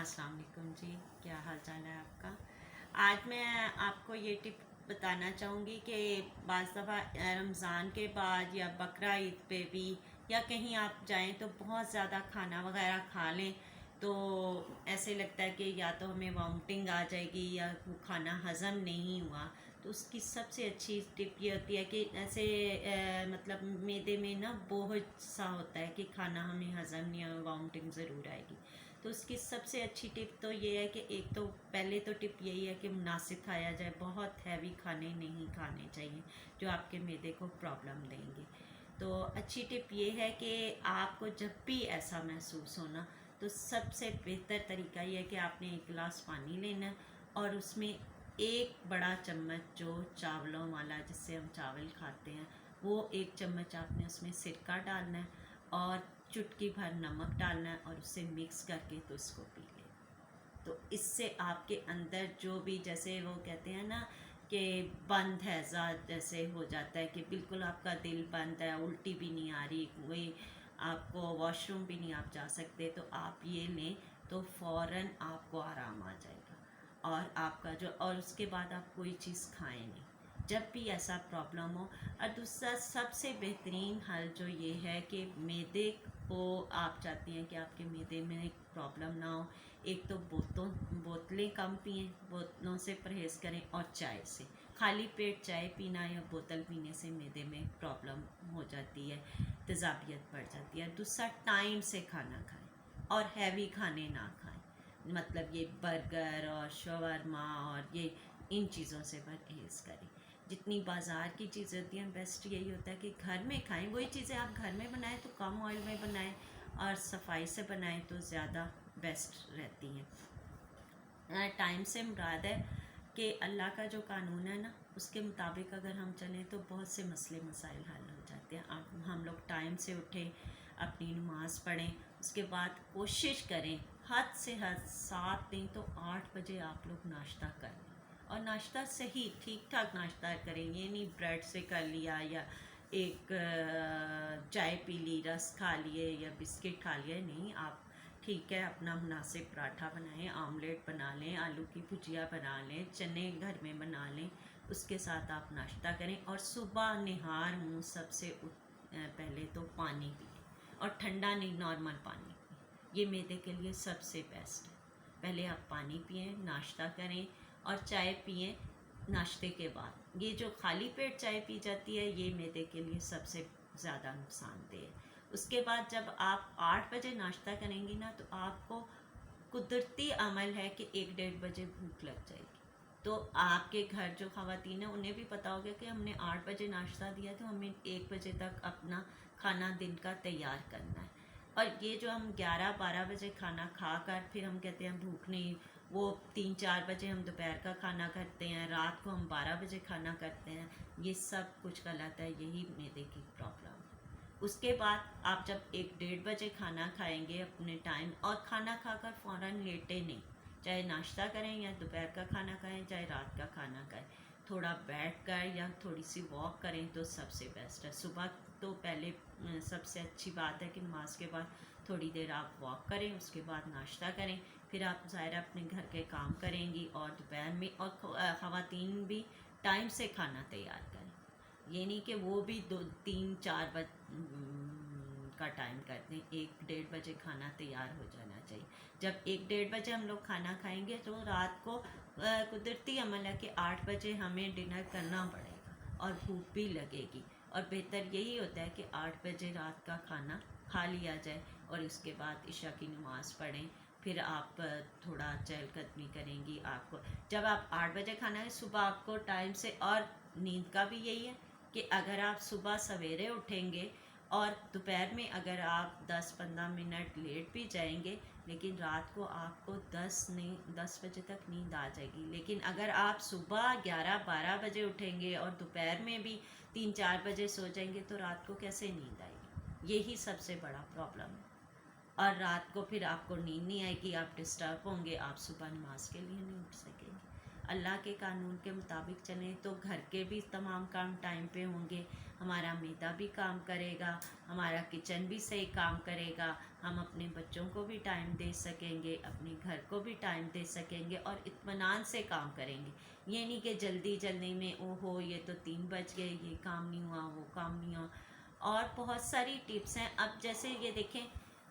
अस्सलाम वालेकुम जी, क्या हाल चाल है आपका। आज मैं आपको ये टिप बताना चाहूँगी कि बाज़ दफ़ा रमज़ान के बाद या बकरा ईद पे भी या कहीं आप जाएं तो बहुत ज़्यादा खाना वगैरह खा लें तो ऐसे लगता है कि या तो हमें वॉमिटिंग आ जाएगी या वो खाना हज़म नहीं हुआ। तो उसकी सबसे अच्छी टिप ये होती है कि ऐसे मतलब मैदे में ना बोझ सा होता है कि खाना हमें हज़म नहीं होगा, वॉमिटिंग ज़रूर आएगी। तो उसकी सबसे अच्छी टिप तो ये है कि एक तो पहले तो टिप यही है कि मुनासिब खाया जाए, बहुत हैवी खाने नहीं खाने चाहिए जो आपके मैदे को प्रॉब्लम देंगे। तो अच्छी टिप ये है कि आपको जब भी ऐसा महसूस होना तो सबसे बेहतर तरीका ये है कि आपने एक गिलास पानी लेना है और उसमें एक बड़ा चम्मच जो चावलों वाला जिससे हम चावल खाते हैं वो एक चम्मच आपने उसमें सिरका डालना है और चुटकी भर नमक डालना है और उससे मिक्स करके तो इसको पी लें। तो इससे आपके अंदर जो भी जैसे वो कहते हैं ना कि बंद है जैसे हो जाता है कि बिल्कुल आपका दिल बंद है, उल्टी भी नहीं आ रही, कोई आपको वॉशरूम भी नहीं आप जा सकते, तो आप ये लें तो फ़ौरन आपको आराम आ जाएगा और आपका जो और उसके बाद आप कोई चीज़ खाएं नहीं जब भी ऐसा प्रॉब्लम हो। और दूसरा सबसे बेहतरीन हल जो ये है कि मैदे को आप चाहती हैं कि आपके मैदे में एक प्रॉब्लम ना हो, एक तो बोतलें कम पिएं, बोतलों से परहेज़ करें और चाय से खाली पेट चाय पीना या बोतल पीने से मैदे में प्रॉब्लम हो जाती है, तेज़ाबियत बढ़ जाती है। दूसरा टाइम से खाना खाएं और हैवी खाने ना खाएं, मतलब ये बर्गर और शवरमा और ये इन चीज़ों से परहेज़ करें। जितनी बाज़ार की चीज़ें होती हैं बेस्ट यही होता है कि घर में खाएं, वही चीज़ें आप घर में बनाएं तो कम ऑयल में बनाएं और सफाई से बनाएं तो ज़्यादा बेस्ट रहती हैं। टाइम से मुराद है कि अल्लाह का जो कानून है ना उसके मुताबिक अगर हम चलें तो बहुत से मसले मसाइल हल हो जाते हैं। आप हम लोग टाइम से उठें, अपनी नमाज पढ़ें, उसके बाद कोशिश करें हद से हद 7 नहीं तो 8 बजे आप लोग नाश्ता करें और नाश्ता सही ठीक ठाक नाश्ता करें। ये नहीं ब्रेड से कर लिया या एक चाय पी ली, रस खा लिए या बिस्किट खा लिए, नहीं। आप ठीक है अपना मुनासिब पराठा बनाएं, आमलेट बना लें, आलू की भुजिया बना लें, चने घर में बना लें, उसके साथ आप नाश्ता करें और सुबह निहार मुँह सबसे पहले तो पानी पिए और ठंडा नहीं, नॉर्मल पानी पिए। ये मैदे के लिए सबसे बेस्ट है। पहले आप पानी पिए, नाश्ता करें और चाय पिए नाश्ते के बाद। ये जो खाली पेट चाय पी जाती है ये मैदे के लिए सबसे ज़्यादा नुकसानदेह है। उसके बाद जब आप 8 बजे नाश्ता करेंगी ना तो आपको कुदरती अमल है कि 1-1:30 बजे भूख लग जाएगी। तो आपके घर जो ख़वातीन हैं उन्हें भी पता होगा कि हमने 8 बजे नाश्ता दिया तो हमें 1 बजे तक अपना खाना दिन का तैयार करना है। और ये जो हम 11-12 बजे खाना खा कर फिर हम कहते हैं भूख नहीं, वो 3-4 बजे हम दोपहर का खाना करते हैं, रात को हम 12 बजे खाना करते हैं, ये सब कुछ गलत है, यही मैदे की प्रॉब्लम है। उसके बाद आप जब 1-1:30 बजे खाना खाएंगे अपने टाइम और खाना खाकर फ़ौरन लेटे नहीं, चाहे नाश्ता करें या दोपहर का खाना खाएं चाहे रात का खाना खाएं, थोड़ा बैठ कर या थोड़ी सी वॉक करें तो सबसे बेस्ट है। सुबह तो पहले सबसे अच्छी बात है कि नमाज के बाद थोड़ी देर आप वॉक करें, उसके बाद नाश्ता करें, फिर आप ज़ाहिर अपने घर के काम करेंगी और दोपहर में और ख़वातीन भी टाइम से खाना तैयार करें। ये नहीं कि वो भी 2-3-4 का टाइम करते हैं, 1-1:30 बजे खाना तैयार हो जाना चाहिए। जब 1-1:30 बजे हम लोग खाना खाएंगे तो रात को कुदरती अमल है कि 8 बजे हमें डिनर करना पड़ेगा और भूख भी लगेगी और बेहतर यही होता है कि 8 बजे रात का खाना खा लिया जाए और उसके बाद इशा की नमाज़ पढ़ें, फिर आप थोड़ा चहलकदमी करेंगी। आपको जब आप 8 बजे खाना है सुबह आपको टाइम से, और नींद का भी यही है कि अगर आप सुबह सवेरे उठेंगे और दोपहर में अगर आप 10-15 मिनट लेट भी जाएंगे लेकिन रात को आपको 10 बजे तक नींद आ जाएगी। लेकिन अगर आप सुबह 11-12 बजे उठेंगे और दोपहर में भी 3-4 बजे सो जाएंगे तो रात को कैसे नींद आएगी? यही सबसे बड़ा प्रॉब्लम है। और रात को फिर आपको नींद नहीं आएगी, आप डिस्टर्ब होंगे, आप सुबह नमाज के लिए नहीं उठ सकेंगे। अल्लाह के कानून के मुताबिक चलें तो घर के भी तमाम काम टाइम पे होंगे, हमारा मैदा भी काम करेगा, हमारा किचन भी सही काम करेगा, हम अपने बच्चों को भी टाइम दे सकेंगे, अपने घर को भी टाइम दे सकेंगे और इत्मीनान से काम करेंगे। ये नहीं कि जल्दी जल्दी में ओहो ये तो 3 बज गए, ये काम नहीं हुआ, वो काम नहीं हुआ। और बहुत सारी टिप्स हैं। अब जैसे ये देखें,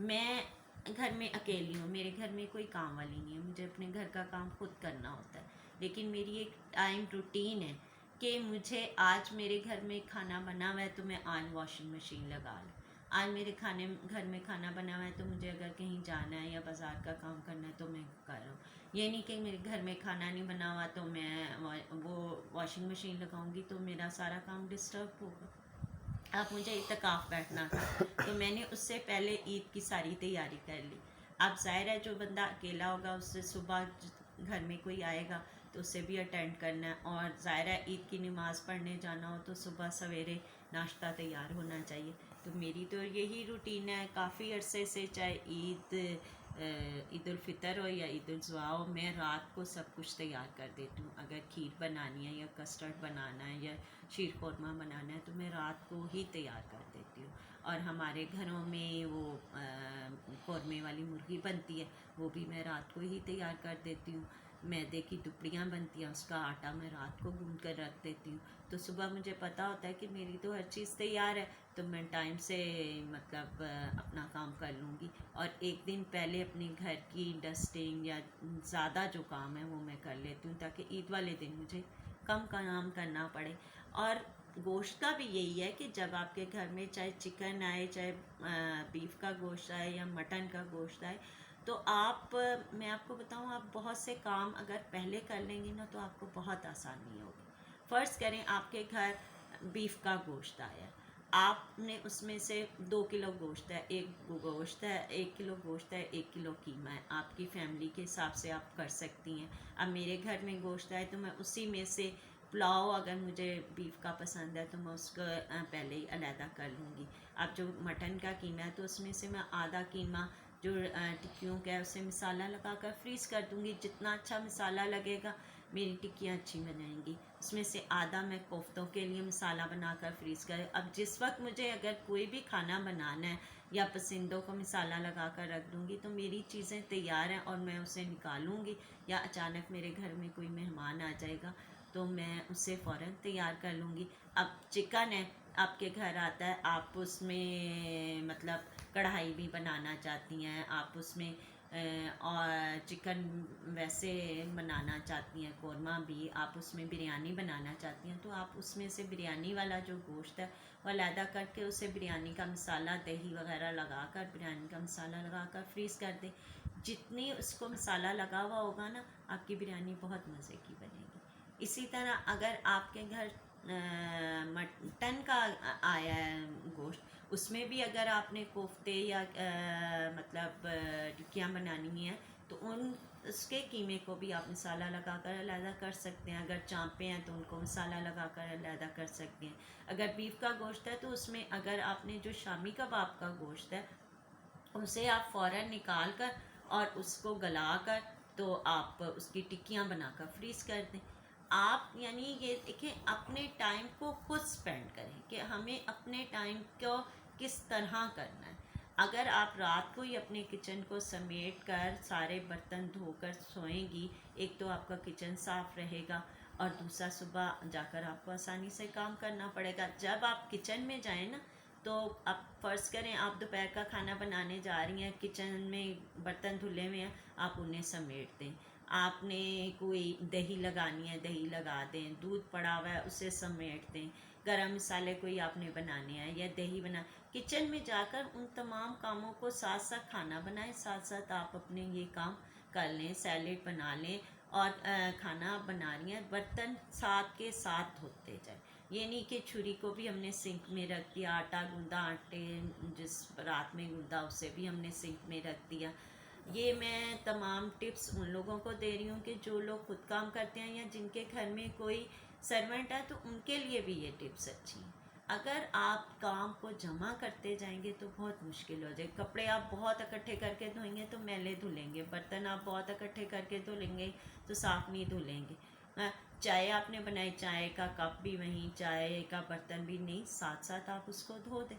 मैं घर में अकेली हूँ, मेरे घर में कोई काम वाली नहीं है, मुझे अपने घर का काम खुद करना होता है। लेकिन मेरी एक टाइम रूटीन है कि मुझे आज मेरे घर में खाना बना हुआ है तो मैं आज वॉशिंग मशीन लगा लूँ। आज मेरे घर में खाना बना हुआ है तो मुझे अगर कहीं जाना है या बाज़ार का काम करना है तो मैं कर रहा हूँ। ये नहीं कि मेरे घर में खाना नहीं बना हुआ तो मैं वो वॉशिंग मशीन लगाऊंगी तो मेरा सारा काम डिस्टर्ब होगा। अब मुझे इत्तेकाफ़ बैठना था तो मैंने उससे पहले ईद की सारी तैयारी कर ली। अब ज़ाहिर है जो बंदा अकेला होगा उससे सुबह घर में कोई आएगा तो उसे भी अटेंड करना है, और ज़ाहिर है ईद की नमाज़ पढ़ने जाना हो तो सुबह सवेरे नाश्ता तैयार होना चाहिए। तो मेरी तो यही रूटीन है काफ़ी अरसे से, चाहे ईद उल फितर हो या ईद उल ज़ुहा हो, मैं रात को सब कुछ तैयार कर देती हूँ। अगर खीर बनानी है या कस्टर्ड बनाना है या शीर खुरमा बनाना है तो मैं रात को ही तैयार कर देती हूँ। और हमारे घरों में वो कौरमे वाली मुर्गी बनती है, वो भी मैं रात को ही तैयार कर देती हूँ। मैदे की दुपड़ियाँ बनती हैं, उसका आटा मैं रात को गूंद कर रख देती हूँ। तो सुबह मुझे पता होता है कि मेरी तो हर चीज़ तैयार है, तो मैं टाइम से मतलब अपना काम कर लूँगी। और एक दिन पहले अपने घर की डस्टिंग या ज़्यादा जो काम है वो मैं कर लेती हूँ ताकि ईद वाले दिन मुझे कम काम करना पड़े। और गोश्त का भी यही है कि जब आपके घर में चाहे चिकन आए, चाहे बीफ का गोश्त आए या मटन का गोश्त आए, तो मैं आपको बताऊं, आप बहुत से काम अगर पहले कर लेंगी ना तो आपको बहुत आसानी होगी। फ़र्ज़ करें आपके घर बीफ का गोश्त आया, आपने उसमें से 2 किलो गोश्त है, 1 किलो गोश्त है, 1 किलो कीमा है, आपकी फ़ैमिली के हिसाब से आप कर सकती हैं। अब मेरे घर में गोश्त आए तो मैं उसी में से पुलाव, अगर मुझे बीफ का पसंद है तो मैं उसको पहले ही अलहदा कर लूँगी। अब जो मटन का कीमा है तो उसमें से मैं आधा कीमा जो टिक्कियों का है उसे मसाला लगा कर फ्रीज़ कर दूँगी। जितना अच्छा मसाला लगेगा मेरी टिक्कियाँ अच्छी बनेंगी। उसमें से आधा मैं कोफ्तों के लिए मसाला बनाकर फ्रीज़ कर, अब जिस वक्त मुझे अगर कोई भी खाना बनाना है या पसंदों को मसाला लगा कर रख दूँगी तो मेरी चीज़ें तैयार हैं और मैं उसे निकालूँगी। या अचानक मेरे घर में कोई मेहमान आ जाएगा तो मैं उसे फ़ौरन तैयार कर लूँगी। अब चिकन है, आपके घर आता है, आप उसमें मतलब कढ़ाई भी बनाना चाहती हैं, आप उसमें और चिकन वैसे बनाना चाहती हैं, कौरमा भी, आप उसमें बिरयानी बनाना चाहती हैं, तो आप उसमें से बिरयानी वाला जो गोश्त है वो अलहदा करके उसे बिरयानी का मसाला दही वगैरह लगा कर, बिरयानी का मसाला लगा कर फ्रीज़ कर दें। जितनी उसको मसाला लगा हुआ होगा ना, आपकी बिरयानी बहुत मज़े की बनेगी। इसी तरह अगर आपके घर मटन का आया है गोश्त, उसमें भी अगर आपने कोफ्ते या मतलब टिक्कियाँ बनानी है तो उसके कीमे को भी आप मसाला लगा कर अलहदा कर सकते हैं। अगर चाँपे हैं तो उनको मसाला लगा कर अलहदा कर सकते हैं। अगर बीफ का गोश्त है तो उसमें अगर आपने जो शामी कबाब का गोश्त है उसे आप फ़ौरन निकाल कर और उसको गला कर तो आप उसकी टिक्कियाँ बनाकर फ्रीज़ कर दें। आप यानी ये देखें, अपने टाइम को खुद स्पेंड करें कि हमें अपने टाइम को किस तरह करना है। अगर आप रात को ही अपने किचन को समेट कर सारे बर्तन धोकर सोएंगी, एक तो आपका किचन साफ़ रहेगा और दूसरा सुबह जाकर आपको आसानी से काम करना पड़ेगा। जब आप किचन में जाएं ना, तो आप फ़र्ज़ करें आप दोपहर का खाना बनाने जा रही हैं, किचन में बर्तन धुले हुए हैं, आप उन्हें समेट दें। आपने कोई दही लगानी है, दही लगा दें, दूध पड़ा हुआ है उसे समेट दें, गरम मसाले कोई आपने बनाने हैं या दही बना, किचन में जाकर उन तमाम कामों को साथ साथ खाना बनाएं, साथ साथ आप अपने ये काम कर लें, सैलेड बना लें। और खाना आप बना रही हैं, बर्तन साथ के साथ धोते जाए। ये नहीं कि छुरी को भी हमने सिंक में रख दिया, आटा गूंदा, आटे जिस रात में गूंदा उसे भी हमने सिंक में रख दिया। ये मैं तमाम टिप्स उन लोगों को दे रही हूँ कि जो लोग खुद काम करते हैं या जिनके घर में कोई सर्वेंट है, तो उनके लिए भी ये टिप्स अच्छी हैं। अगर आप काम को जमा करते जाएंगे तो बहुत मुश्किल हो जाए। कपड़े आप बहुत इकट्ठे करके धोएंगे तो मैले धुलेंगे, बर्तन आप बहुत इकट्ठे करके धुलेंगे तो साफ़ नहीं धुलेंगे। चाय आपने बनाई, चाय का कप भी वहीं, चाय का बर्तन भी नहीं, साथ साथ आप उसको धो दें।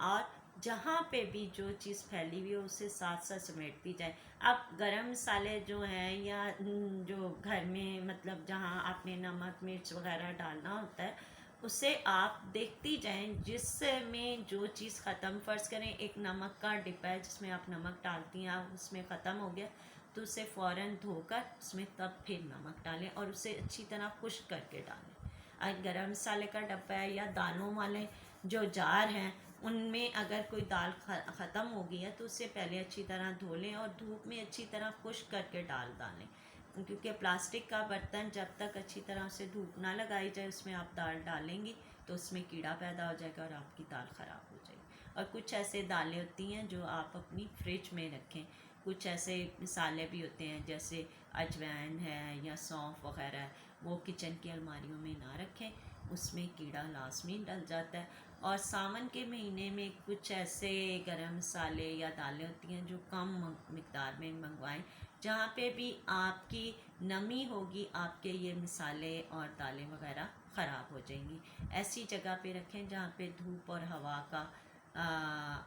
और जहाँ पे भी जो चीज़ फैली हुई हो उसे साथ साथ समेटती जाए। अब गरम मसाले जो हैं या जो घर में मतलब जहाँ आपने नमक मिर्च वगैरह डालना होता है उसे आप देखती जाएं, जिसमें जो चीज़ ख़त्म, फ़र्ज़ करें एक नमक का डिब्बा है जिसमें आप नमक डालती हैं, आप उसमें ख़त्म हो गया तो उसे फ़ौरन धोकर उसमें तब फिर नमक डालें और उसे अच्छी तरह खुश्क करके डालें। अगर गरम मसाले का डब्बा है या दालों वाले जो जार हैं उनमें अगर कोई दाल ख़त्म हो गई है तो उससे पहले अच्छी तरह धो लें और धूप में अच्छी तरह खुश्क करके डालें, क्योंकि प्लास्टिक का बर्तन जब तक अच्छी तरह से धूप ना लगाई जाए उसमें आप दाल डालेंगी तो उसमें कीड़ा पैदा हो जाएगा और आपकी दाल ख़राब हो जाएगी। और कुछ ऐसे दालें होती हैं जो आप अपनी फ्रिज में रखें, कुछ ऐसे मसाले भी होते हैं जैसे अजवाइन है या सौंफ वगैरह है, वो किचन की अलमारियों में ना रखें, उसमें कीड़ा लाजमी डल जाता है। और सावन के महीने में कुछ ऐसे गरम मसाले या दालें होती हैं जो कम मिकदार में मंगवाएं, जहाँ पे भी आपकी नमी होगी आपके ये मसाले और दालें वगैरह ख़राब हो जाएंगी। ऐसी जगह पे रखें जहाँ पे धूप और हवा का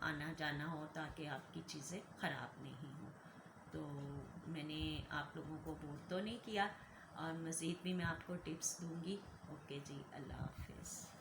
आना जाना हो ताकि आपकी चीज़ें ख़राब नहीं हो। तो मैंने आप लोगों को बोर तो नहीं किया और मज़ीद भी मैं आपको टिप्स दूँगी। ओके जी, अल्लाह हाफिज़।